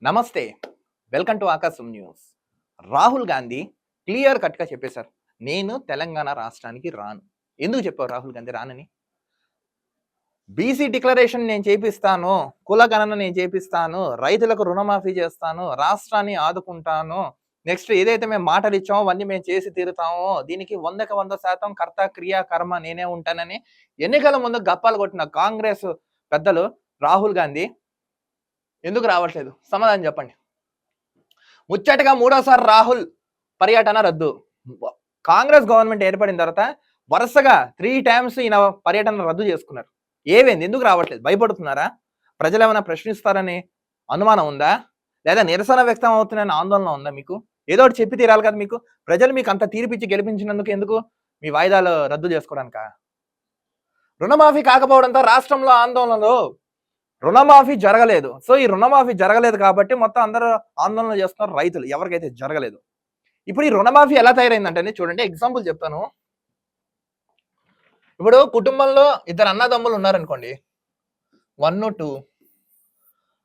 నమస్తే. Welcome to ఆకాశం news. Rahul Gandhi clear కట్‌గా చెప్పేశారు. నేను తెలంగాణ రాష్ట్రానికి రాను. ఎందుకు చెప్పారు రాహుల్ గాంధీ రానని? బీసీ డిక్లరేషన్ నేను చేపిస్తాను, కుల గణన నేను చేపిస్తాను, రైతులకు రుణమాఫీ చేస్తాను, రాష్ట్రాన్ని ఆదుకుంటాను. నెక్స్ట్ ఏదైతే మేము మాటలు ఇచ్చామో అవన్నీ మేము చేసి తీరుతాము. దీనికి 100కి 100% కర్త, క్రియ, కర్మ నేనే ఉంటానని ఎన్నికల ముందు గప్పాలు కొట్టిన కాంగ్రెస్ పెద్దలు రాహుల్ గాంధీ ఎందుకు రావట్లేదు? సమాధానం చెప్పండి. ముచ్చటగా మూడోసారి రాహుల్ పర్యటన రద్దు. కాంగ్రెస్ గవర్నమెంట్ ఏర్పడిన తర్వాత వరుసగా 3 టైమ్స్ ఈయన పర్యటన రద్దు చేసుకున్నారు. ఏమైంది? ఎందుకు రావట్లేదు? భయపడుతున్నారా? ప్రజలు ఏమైనా ప్రశ్నిస్తారని అనుమానం ఉందా? లేదా నిరసన వ్యక్తం అవుతుందని ఆందోళన ఉందా మీకు? ఏదో ఒకటి చెప్పి తీరాలి కదా మీకు. ప్రజలు మీకు అంత తీర్పిచ్చి గెలిపించినందుకు ఎందుకు మీ వాయిదాలు రద్దు చేసుకోవడానికా? రుణమాఫీ కాకపోవడంతో రాష్ట్రంలో ఆందోళనలు. రుణమాఫీ జరగలేదు. సో ఈ రుణమాఫీ జరగలేదు కాబట్టి మొత్తం అందరూ ఆందోళన చేస్తున్నారు రైతులు, ఎవరికైతే జరగలేదు. ఇప్పుడు ఈ రుణమాఫీ ఎలా తయారైందంటే చూడండి, ఎగ్జాంపుల్ చెప్తాను. ఇప్పుడు కుటుంబంలో ఇద్దరు అన్నదమ్ములు ఉన్నారనుకోండి, 1, 2.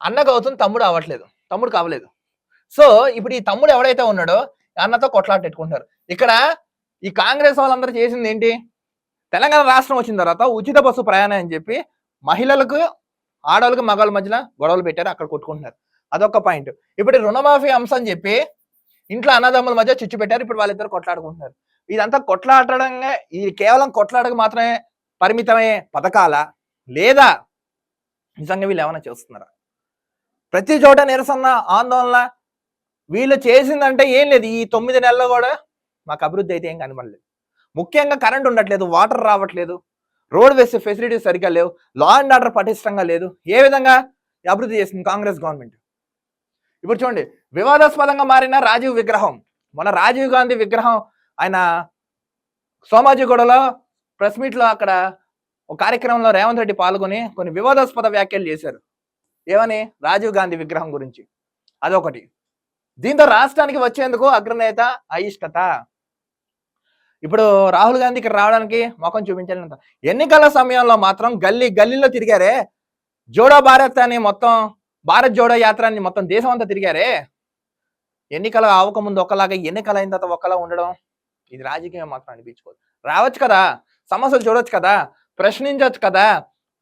అన్నకు అవుతుంది, తమ్ముడు అవ్వట్లేదు, తమ్ముడు కావలేదు. సో ఇప్పుడు ఈ తమ్ముడు ఎవడైతే ఉన్నాడో అన్నతో కొట్లాటెట్టుకుంటారు. ఇక్కడ ఈ కాంగ్రెస్ వాళ్ళందరూ చేసింది ఏంటి? తెలంగాణ రాష్ట్రం వచ్చిన తర్వాత ఉచిత బస్సు ప్రయాణం అని చెప్పి మహిళలకు, ఆడవాళ్ళకి, మగవాళ్ళ మధ్యన గొడవలు పెట్టారు, అక్కడ కొట్టుకుంటున్నారు. అదొక పాయింట్. ఇప్పుడు రుణమాఫీ అంశం చెప్పి ఇంట్లో అన్నదమ్ముల మధ్య చిచ్చు పెట్టారు. ఇప్పుడు వాళ్ళిద్దరు కొట్లాడుకుంటున్నారు. ఇదంతా కొట్లాడడంగా, ఇది కేవలం కొట్లాడక మాత్రమే పరిమితమయ్యే పథకాల, లేదా నిజంగా వీళ్ళు ఏమైనా చేస్తున్నారా? ప్రతి చోట నిరసన, ఆందోళన. వీళ్ళు చేసిందంటే ఏం లేదు. ఈ 9 నెలల్లో కూడా మాకు అభివృద్ధి అయితే ఏం కనబడలేదు. ముఖ్యంగా కరెంట్ ఉండట్లేదు, వాటర్ రావట్లేదు, రోడ్ వేసే ఫెసిలిటీస్ సరిగ్గా లేవు, లా అండ్ ఆర్డర్ పటిష్టంగా లేదు. ఏ విధంగా అభివృద్ధి చేసింది కాంగ్రెస్ గవర్నమెంట్? ఇప్పుడు చూడండి, వివాదాస్పదంగా మారిన రాజీవ్ విగ్రహం. మన రాజీవ్ గాంధీ విగ్రహం ఆయన సోమాజిగూడలో ప్రెస్ మీట్లో అక్కడ ఒక కార్యక్రమంలో రేవంత్ రెడ్డి పాల్గొని కొన్ని వివాదాస్పద వ్యాఖ్యలు చేశారు. ఏమని? రాజీవ్ గాంధీ విగ్రహం గురించి. అదొకటి. దీంతో రాష్ట్రానికి వచ్చేందుకు అగ్రనేత అయిష్టత. ఇప్పుడు రాహుల్ గాంధీ ఇక్కడ రావడానికి ముఖం చూపించాలంట. ఎన్నికల సమయంలో మాత్రం గల్లీలో తిరిగారే, జోడో భారత్ అని మొత్తం, భారత్ జోడో యాత్ర అని మొత్తం దేశం అంతా తిరిగారే. ఎన్నికలు అవ్వకముందు ఒకలాగా, ఎన్నికలు అయిన తర్వాత ఒకలా ఉండడం, ఇది రాజకీయం మాత్రం అనిపించుకోదు. రావచ్చు కదా, సమస్యలు చూడొచ్చు కదా, ప్రశ్నించవచ్చు కదా,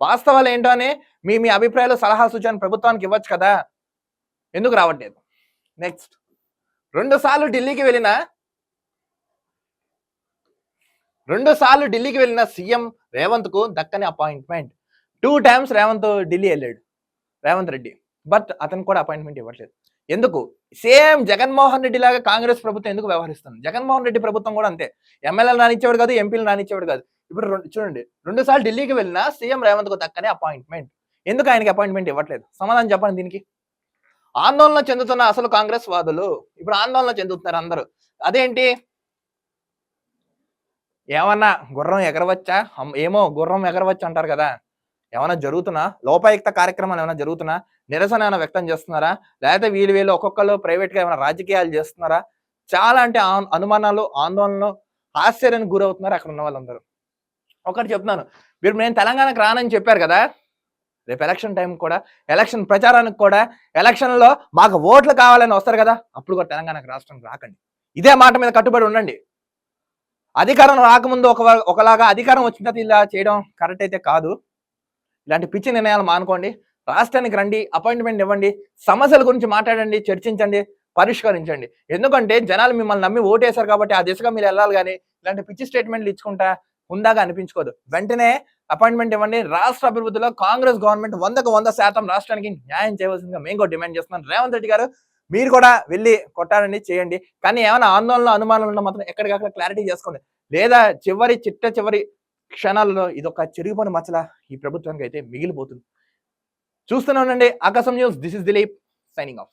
వాస్తవాలు ఏంటో అని మీ అభిప్రాయాలు, సలహా సూచన ప్రభుత్వానికి ఇవ్వచ్చు కదా. ఎందుకు రావట్లేదు? నెక్స్ట్, 2 సార్లు ఢిల్లీకి వెళ్ళిన సీఎం రేవంత్ కు దక్కని అపాయింట్మెంట్. 2 టైమ్స్ రేవంత్ ఢిల్లీ వెళ్ళాడు, రేవంత్ రెడ్డి. బట్ అతను కూడా అపాయింట్మెంట్ ఇవ్వట్లేదు. ఎందుకు? సేమ్ జగన్మోహన్ రెడ్డి లాగా కాంగ్రెస్ ప్రభుత్వం ఎందుకు వ్యవహరిస్తుంది? జగన్మోహన్ రెడ్డి ప్రభుత్వం కూడా అంతే. ఎమ్మెల్యేలు రానిచ్చేవాడు కాదు, ఎంపీలు రానిచ్చేవాడు కాదు. ఇప్పుడు చూడండి, 2 సార్లు ఢిల్లీకి వెళ్ళినా సీఎం రేవంత్ కు దక్కని అపాయింట్మెంట్. ఎందుకు ఆయనకి అపాయింట్మెంట్ ఇవ్వట్లేదు? సమాధానం చెప్పండి దీనికి. ఆందోళన చెందుతున్న అసలు కాంగ్రెస్ వాదులు ఇప్పుడు ఆందోళన చెందుతున్నారు అందరూ. అదేంటి? ఏమన్నా గుర్రం ఎగరవచ్చా? ఏమో గుర్రం ఎగరవచ్చు అంటారు కదా. ఏమైనా జరుగుతున్నా? లోపాయుక్త కార్యక్రమాలు ఏమైనా జరుగుతున్నా? నిరసన ఏమైనా వ్యక్తం చేస్తున్నారా? లేకపోతే వీళ్ళు ఒక్కొక్కరు ప్రైవేట్గా ఏమైనా రాజకీయాలు చేస్తున్నారా? చాలా అంటే అనుమానాలు, ఆందోళనలు, ఆశ్చర్యానికి గురవుతున్నారు అక్కడ ఉన్న వాళ్ళందరూ. ఒకటి చెప్తున్నాను, నేను తెలంగాణకు రానని చెప్పారు కదా, రేపు ఎలక్షన్ టైం కూడా, ఎలక్షన్ ప్రచారానికి కూడా, ఎలక్షన్లో మాకు ఓట్లు కావాలని వస్తారు కదా, అప్పుడు కూడా తెలంగాణకు రాష్ట్రం రాకండి. ఇదే మాట మీద కట్టుబడి ఉండండి. అధికారం రాకముందు ఒకలాగా, అధికారం వచ్చిన తర్వాత ఇలా చేయడం కరెక్ట్ అయితే కాదు. ఇలాంటి పిచ్చి నిర్ణయాలు మానుకోండి. రాష్ట్రానికి రండి, అపాయింట్మెంట్ ఇవ్వండి, సమస్యల గురించి మాట్లాడండి, చర్చించండి, పరిష్కరించండి. ఎందుకంటే జనాలు మిమ్మల్ని నమ్మి ఓటేశారు కాబట్టి ఆ దిశగా మీరు వెళ్ళాలి. కానీ ఇలాంటి పిచ్చి స్టేట్మెంట్లు ఇచ్చుకుంటా ఉందాగా అనిపించుకోదు. వెంటనే అపాయింట్మెంట్ ఇవ్వండి. రాష్ట్ర అభివృద్ధిలో కాంగ్రెస్ గవర్నమెంట్ 100కి 100% రాష్ట్రానికి న్యాయం చేయవలసిందిగా మేము కూడా డిమాండ్ చేస్తున్నాం. రేవంత్ రెడ్డి గారు, మీరు కూడా వెళ్ళి కొట్టాలని చేయండి. కానీ ఏమైనా ఆందోళన, అనుమానాలు ఉన్న మాత్రం ఎక్కడికక్కడ క్లారిటీ చేసుకోండి. లేదా చివరి క్షణాలలో ఇదొక చిరిగిపోయిన మచ్చల ఈ ప్రభుత్వానికి అయితే మిగిలిపోతుంది. చూస్తూనే ఉండండి ఆకాశం news. This is Dilip signing off.